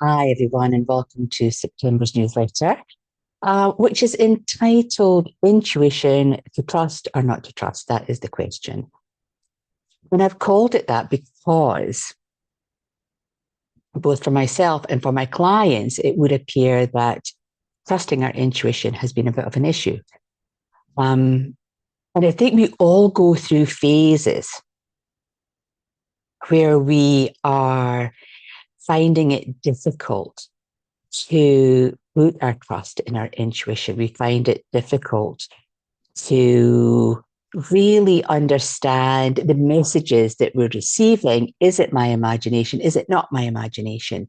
Hi, everyone, and welcome to September's newsletter, which is entitled Intuition to Trust or Not to Trust. That is the question. And I've called it that because both for myself and for my clients, it would appear that trusting our intuition has been a bit of an issue. And I think we all go through phases where we are finding it difficult to put our trust in our intuition. We find it difficult to really understand the messages that we're receiving. Is it my imagination? Is it not my imagination?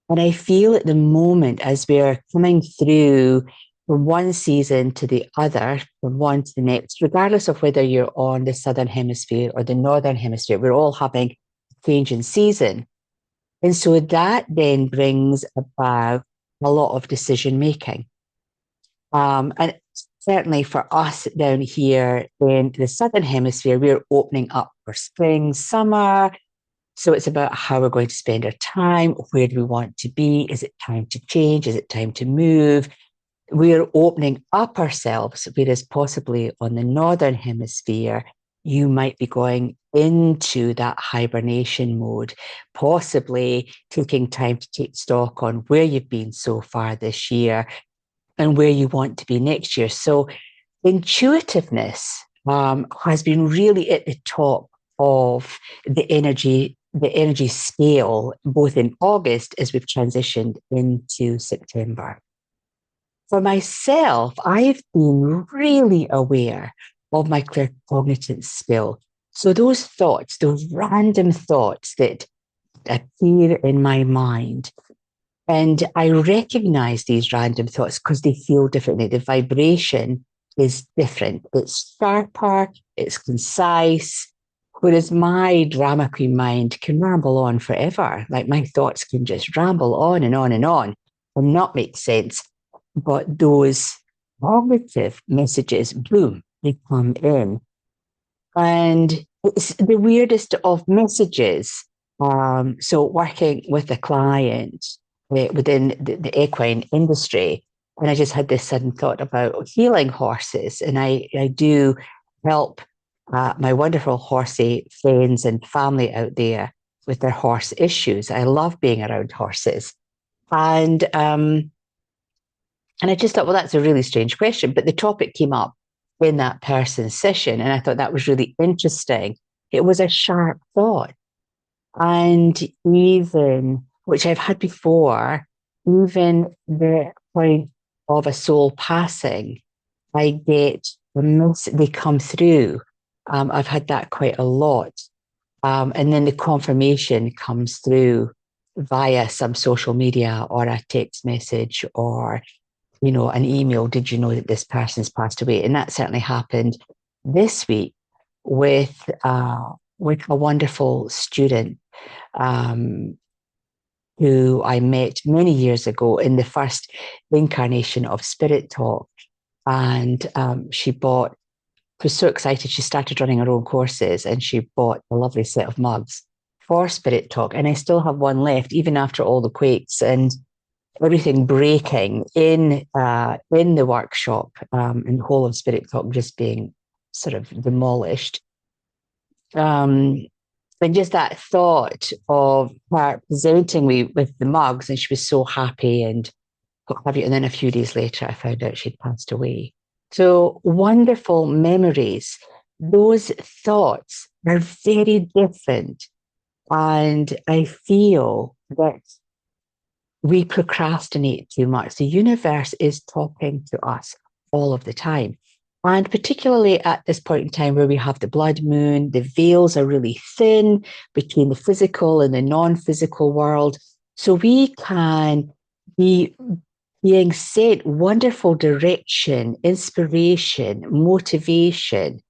And I feel at the moment, as we're coming through from one season to the other, from one to the next, regardless of whether you're on the Southern Hemisphere or the Northern Hemisphere, we're all having a change in season. And so that then brings about a lot of decision making. And certainly for us down here in the Southern Hemisphere, we're opening up for spring, summer. So it's about how we're going to spend our time. Where do we want to be? Is it time to change? Is it time to move? We're opening up ourselves, whereas possibly on the Northern Hemisphere, you might be going into that hibernation mode, possibly taking time to take stock on where you've been so far this year and where you want to be next year. So intuitiveness has been really at the top of the energy scale, both in August as we've transitioned into September. For myself, I've been really aware of my claircognizance skill. So those thoughts, those random thoughts that appear in my mind, and I recognize these random thoughts because they feel differently. The vibration is different. It's sharper, it's concise, whereas my drama queen mind can ramble on forever. Like my thoughts can just ramble on and on and on and not make sense. But those cognitive messages, boom, they come in. And it's the weirdest of messages. So working with a client within the equine industry, and I just had this sudden thought about healing horses. And I do help my wonderful horsey friends and family out there with their horse issues. I love being around horses. And I just thought, well, that's a really strange question. But the topic came up in that person's session. And I thought that was really interesting. It was a sharp thought. And even, which I've had before, even the point of a soul passing, I get they come through. I've had that quite a lot. And then the confirmation comes through via some social media or a text message or an email. Did you know that this person's passed away? And that certainly happened this week with a wonderful student who I met many years ago in the first incarnation of Spirit Talk. And she was so excited. She started running her own courses and she bought a lovely set of mugs for Spirit Talk. And I still have one left, even after all the quakes and everything breaking in the workshop, and the whole of Spirit Talk just being sort of demolished. And just that thought of her presenting me with the mugs, and she was so happy and what have you. And then a few days later, I found out she'd passed away. So wonderful memories. Those thoughts are very different. And I feel that we procrastinate too much. The universe is talking to us all of the time. And particularly at this point in time where we have the blood moon, the veils are really thin between the physical and the non-physical world. So we can be being sent wonderful direction, inspiration, motivation,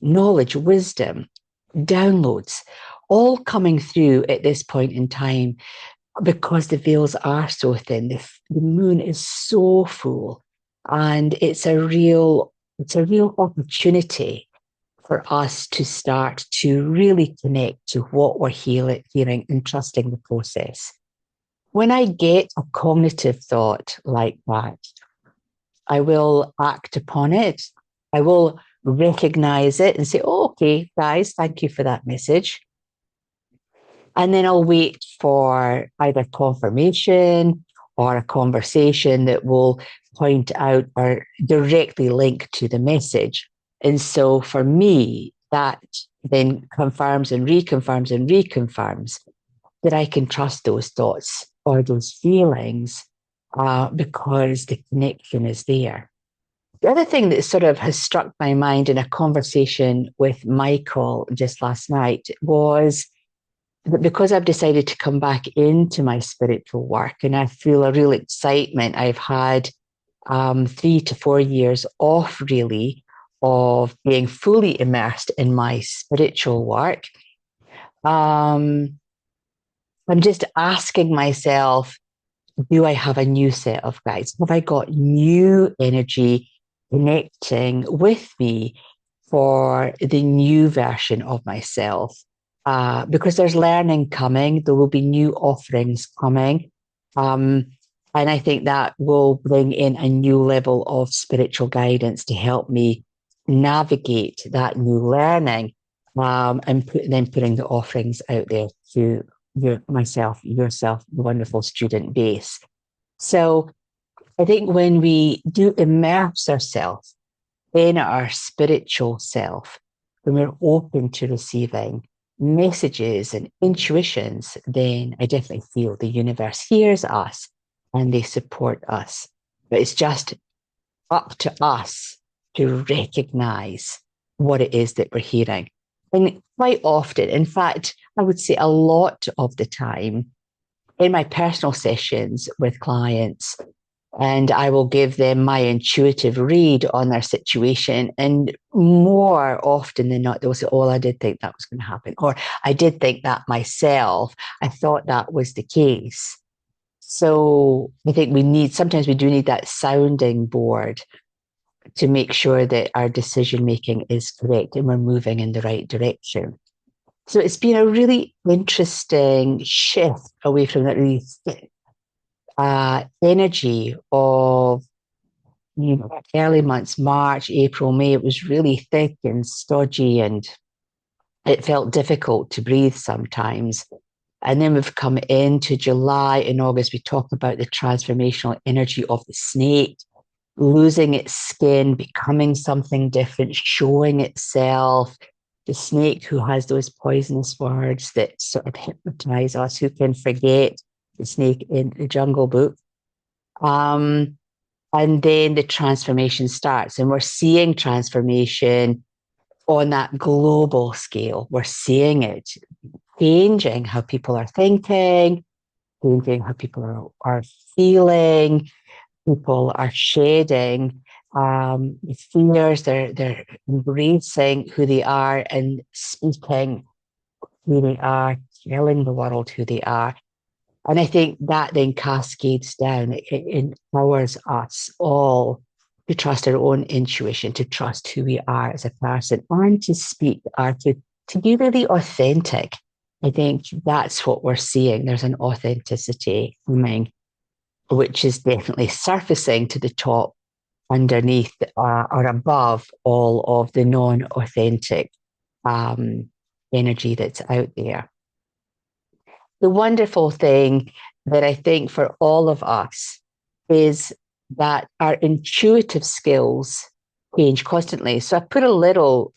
knowledge, wisdom, downloads, all coming through at this point in time because the veils are so thin. The moon is so full, and it's a real opportunity for us to start to really connect to what we're hearing and trusting the process. When I get a cognitive thought like that, I will act upon it. I will recognize it and say, oh, okay, guys, thank you for that message. And then I'll wait for either confirmation or a conversation that will point out or directly link to the message. And so for me, that then confirms and reconfirms that I can trust those thoughts or those feelings because the connection is there. The other thing that sort of has struck my mind in a conversation with Michael just last night was that because I've decided to come back into my spiritual work and I feel a real excitement, I've had 3 to 4 years off really of being fully immersed in my spiritual work. Um, I'm just asking myself, do I have a new set of guides? Have I got new energy connecting with me for the new version of myself? Because there's learning coming, there will be new offerings coming. Um, and I think that will bring in a new level of spiritual guidance to help me navigate that new learning and then putting the offerings out there to myself, yourself, the wonderful student base. So I think when we do immerse ourselves in our spiritual self, when we're open to receiving messages and intuitions, then I definitely feel the universe hears us and they support us. But it's just up to us to recognize what it is that we're hearing. And quite often, in fact, I would say a lot of the time in my personal sessions with clients, and I will give them my intuitive read on their situation. And more often than not, they'll say, oh, I did think that was going to happen. Or I did think that myself. I thought that was the case. So I think sometimes we do need that sounding board to make sure that our decision making is correct and we're moving in the right direction. So it's been a really interesting shift away from that really thick energy of early months, March, April, May. It was really thick and stodgy, and it felt difficult to breathe sometimes. And then we've come into July and August. We talk about the transformational energy of the snake losing its skin, becoming something different, showing itself. The snake who has those poisonous words that sort of hypnotize us, who can forget the snake in the Jungle Book. And then the transformation starts, and we're seeing transformation on that global scale. We're seeing it changing how people are thinking, changing how people are feeling. People are shedding fears. They're embracing who they are and speaking who they are, telling the world who they are. And I think that then cascades down. It empowers us all to trust our own intuition, to trust who we are as a person, and to speak or to be really authentic. I think that's what we're seeing. There's an authenticity coming, which is definitely surfacing to the top, underneath or above all of the non-authentic energy that's out there. The wonderful thing that I think for all of us is that our intuitive skills change constantly. So I put a little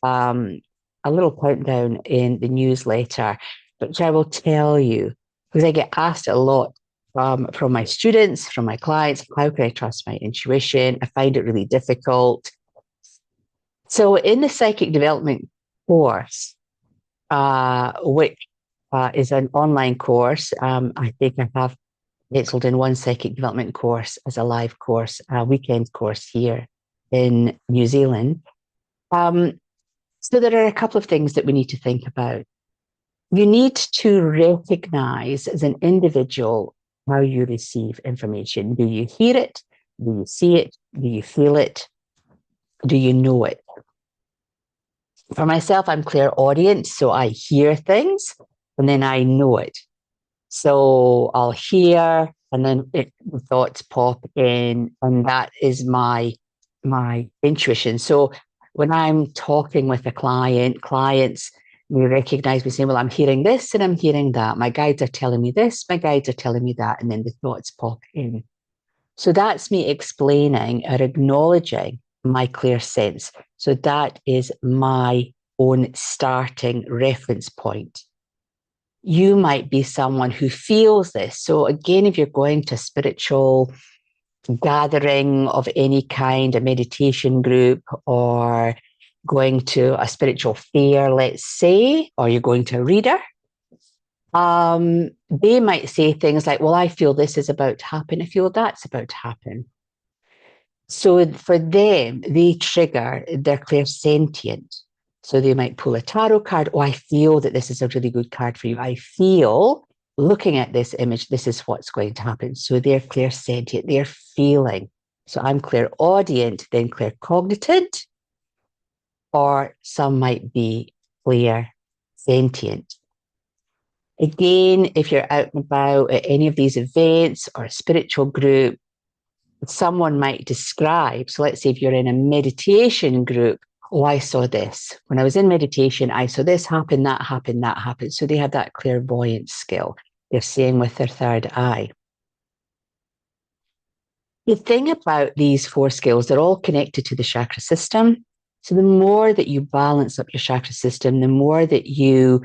countdown in the newsletter, which I will tell you because I get asked a lot from my students, from my clients, how can I trust my intuition? I find it really difficult. So in the psychic development course, which is an online course. I think I have penciled in one psychic development course as a live course, a weekend course here in New Zealand. So there are a couple of things that we need to think about. You need to recognize as an individual how you receive information. Do you hear it? Do you see it? Do you feel it? Do you know it? For myself, I'm clairaudient, so I hear things and then I know it. So I'll hear, and then the thoughts pop in, and that is my intuition. So when I'm talking with a clients may recognize me saying, "Well, I'm hearing this and I'm hearing that. My guides are telling me this, my guides are telling me that," and then the thoughts pop in. So that's me explaining or acknowledging my clear sense. So that is my own starting reference point. You might be someone who feels this. So, again, if you're going to a spiritual gathering of any kind, a meditation group, or going to a spiritual fair, let's say, or you're going to a reader, they might say things like, "Well, I feel this is about to happen. I feel that's about to happen." So for them, they trigger their clairsentient. So they might pull a tarot card. "Oh, I feel that this is a really good card for you. I feel looking at this image, this is what's going to happen." So they're clairsentient, they're feeling. So I'm clairaudient, then claircognitant, or some might be clairsentient. Again, if you're out and about at any of these events or a spiritual group, someone might describe. So let's say if you're in a meditation group, "Oh, I saw this. When I was in meditation, I saw this happen, that happened, that happened." So they have that clairvoyance skill. They're seeing with their third eye. The thing about these four skills, they're all connected to the chakra system. So the more that you balance up your chakra system, the more that you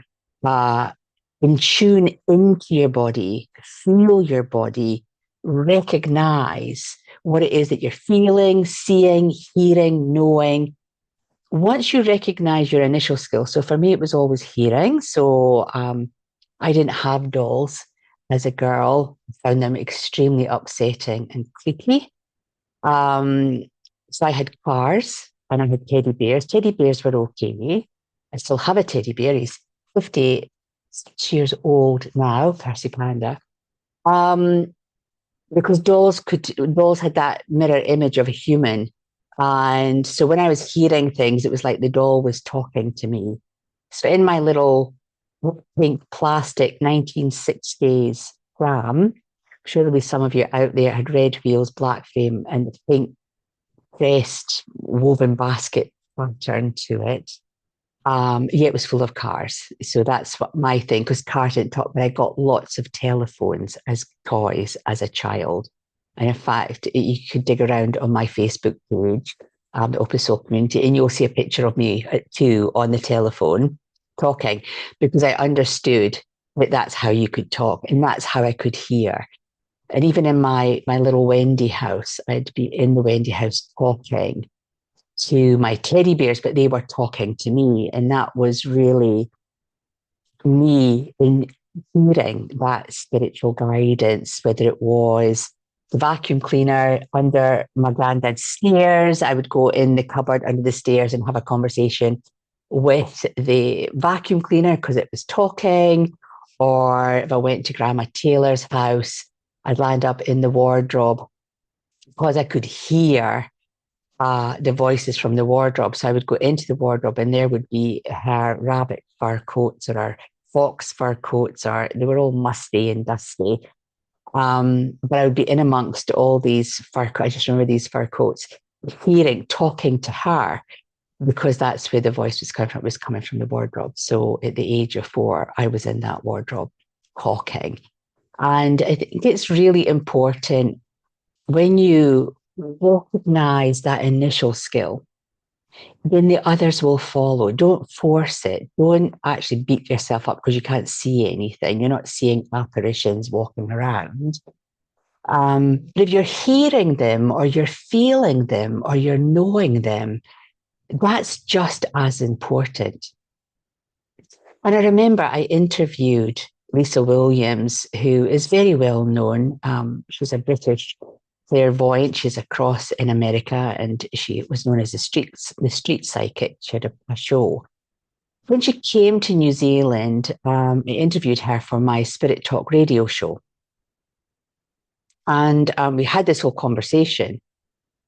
in tune into your body, feel your body, recognize what it is that you're feeling, seeing, hearing, knowing. Once you recognize your initial skill, so for me, it was always hearing. So I didn't have dolls as a girl, I found them extremely upsetting and creepy. Um, so I had cars and I had teddy bears. Teddy bears were okay. I still have a teddy bear. He's 56 years old now, Percy Panda. Um, because dolls had that mirror image of a human. And so when I was hearing things, it was like the doll was talking to me. So in my little pink plastic 1960s pram, I'm sure there'll be some of you out there had red wheels, black frame, and the pink pressed woven basket pattern to it. Yeah, it was full of cars. So that's what my thing, because cars didn't talk, but I got lots of telephones as toys as a child. And in fact, you could dig around on my Facebook page, the Open Soul Community, and you'll see a picture of me too on the telephone talking, because I understood that that's how you could talk and that's how I could hear. And even in my little Wendy house, I'd be in the Wendy house talking to my teddy bears, but they were talking to me. And that was really me in hearing that spiritual guidance, whether it was the vacuum cleaner under my granddad's stairs. I would go in the cupboard under the stairs and have a conversation with the vacuum cleaner because it was talking. Or if I went to Grandma Taylor's house, I'd land up in the wardrobe because I could hear the voices from the wardrobe. So I would go into the wardrobe and there would be her rabbit fur coats or her fox fur coats, or they were all musty and dusty. But I would be in amongst all these fur coats. I just remember these fur coats, hearing, talking to her, because that's where the voice was coming from. It was coming from the wardrobe. So at the age of 4, I was in that wardrobe talking. And I think it's really important when you recognize that initial skill, then the others will follow. Don't force it. Don't actually beat yourself up because you can't see anything. You're not seeing apparitions walking around. But if you're hearing them or you're feeling them or you're knowing them, that's just as important. And I remember I interviewed Lisa Williams, who is very well known. She's a British clairvoyant. She's across in America, and she was known as the street psychic. She had a show. When she came to New Zealand, I interviewed her for my Spirit Talk radio show. And we had this whole conversation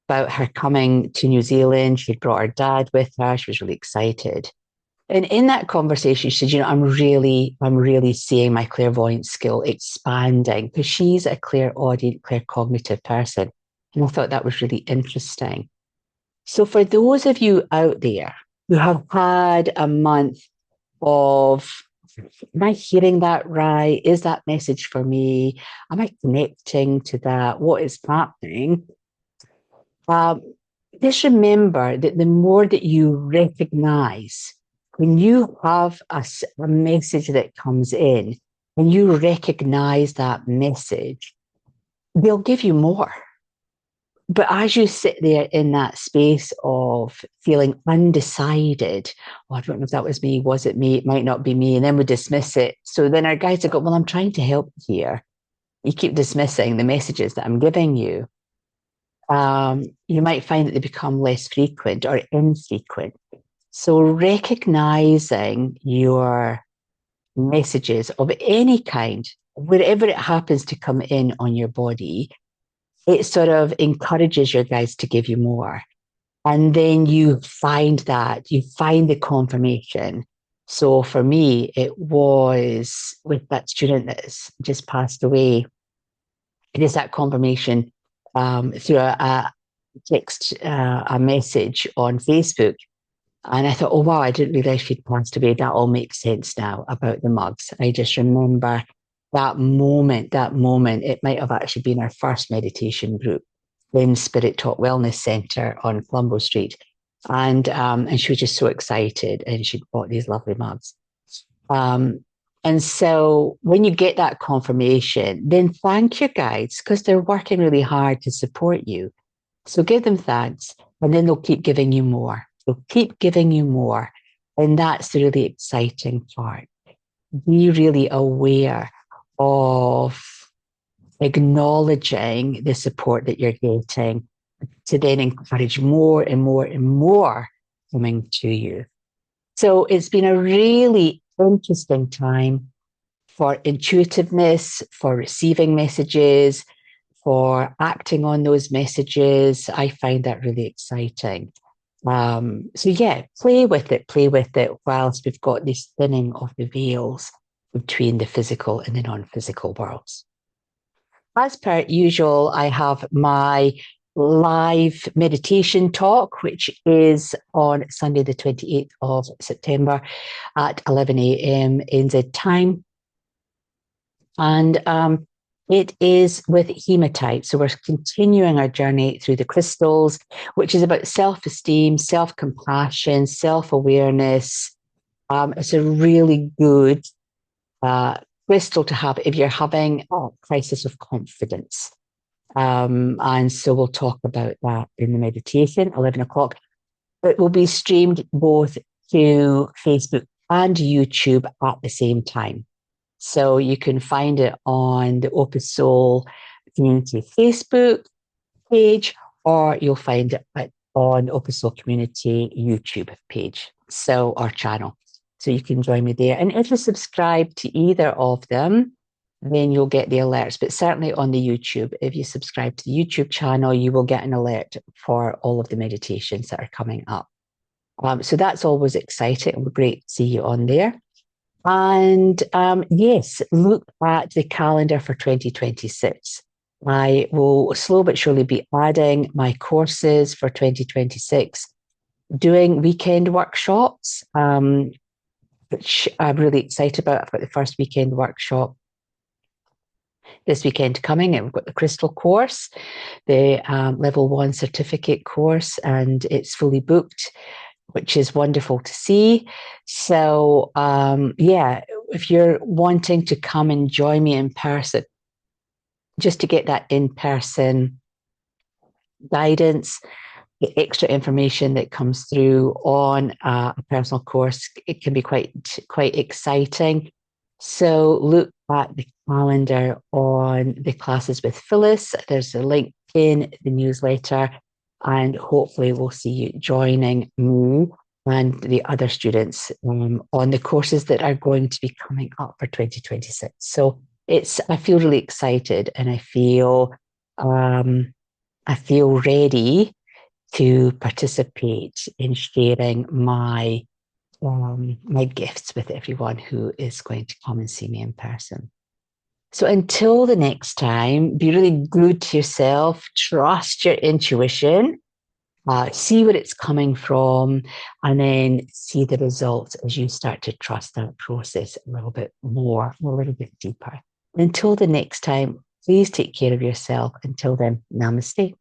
about her coming to New Zealand. She'd brought her dad with her. She was really excited. And in that conversation, she said, I'm really seeing my clairvoyance skill expanding because she's a clairaudient, claircognitive person. And I thought that was really interesting. So for those of you out there who have had a month of, am I hearing that right? Is that message for me? Am I connecting to that? What is happening? Um, just remember that the more that you recognize, when you have a message that comes in and you recognize that message, they'll give you more. But as you sit there in that space of feeling undecided, oh, I don't know if that was me, was it me? It might not be me. And then we dismiss it. So then our guides will go, well, I'm trying to help here. You keep dismissing the messages that I'm giving you. You might find that they become less frequent or infrequent. So recognizing your messages of any kind, wherever it happens to come in on your body, it sort of encourages your guides to give you more. And then you find the confirmation. So for me, it was with that student that's just passed away. It is that confirmation through a text, a message on Facebook. And I thought, oh, wow, I didn't realize she'd passed away. That all makes sense now about the mugs. I just remember that moment, it might have actually been our first meditation group in Spirit Talk Wellness Centre on Colombo Street. And she was just so excited and she'd bought these lovely mugs. And so when you get that confirmation, then thank your guides because they're working really hard to support you. So give them thanks and then they'll keep giving you more. They'll keep giving you more. And that's the really exciting part. Be really aware of acknowledging the support that you're getting to then encourage more and more and more coming to you. So it's been a really interesting time for intuitiveness, for receiving messages, for acting on those messages. I find that really exciting. So yeah, play with it whilst we've got this thinning of the veils between the physical and the non-physical worlds. As per usual, I have my live meditation talk, which is on Sunday, the 28th of September at 11 a.m. NZ time. And it is with hematite. So we're continuing our journey through the crystals, which is about self-esteem, self-compassion, self-awareness. It's a really good crystal to have if you're having a crisis of confidence. And so we'll talk about that in the meditation, 11 o'clock. It will be streamed both to Facebook and YouTube at the same time. So you can find it on the Opus Soul Community Facebook page, or you'll find it on Opus Soul Community YouTube page, so our channel. So you can join me there. And if you subscribe to either of them, then you'll get the alerts. But certainly on the YouTube, if you subscribe to the YouTube channel, you will get an alert for all of the meditations that are coming up. So that's always exciting. It would be great to see you on there. And yes, look at the calendar for 2026. I will slow but surely be adding my courses for 2026, doing weekend workshops, which I'm really excited about. I've got the first weekend workshop this weekend coming, and we've got the crystal course, the level 1 certificate course, and it's fully booked, which is wonderful to see. So, yeah, if you're wanting to come and join me in person, just to get that in-person guidance, the extra information that comes through on a personal course, it can be quite exciting. So look at the calendar on the classes with Phyllis. There's a link in the newsletter, and hopefully we'll see you joining me and the other students on the courses that are going to be coming up for 2026. So I feel really excited, and I feel ready to participate in sharing my my gifts with everyone who is going to come and see me in person. So until the next time, be really good to yourself, trust your intuition, see where it's coming from, and then see the results as you start to trust that process a little bit more, a little bit deeper. Until the next time, please take care of yourself. Until then, namaste.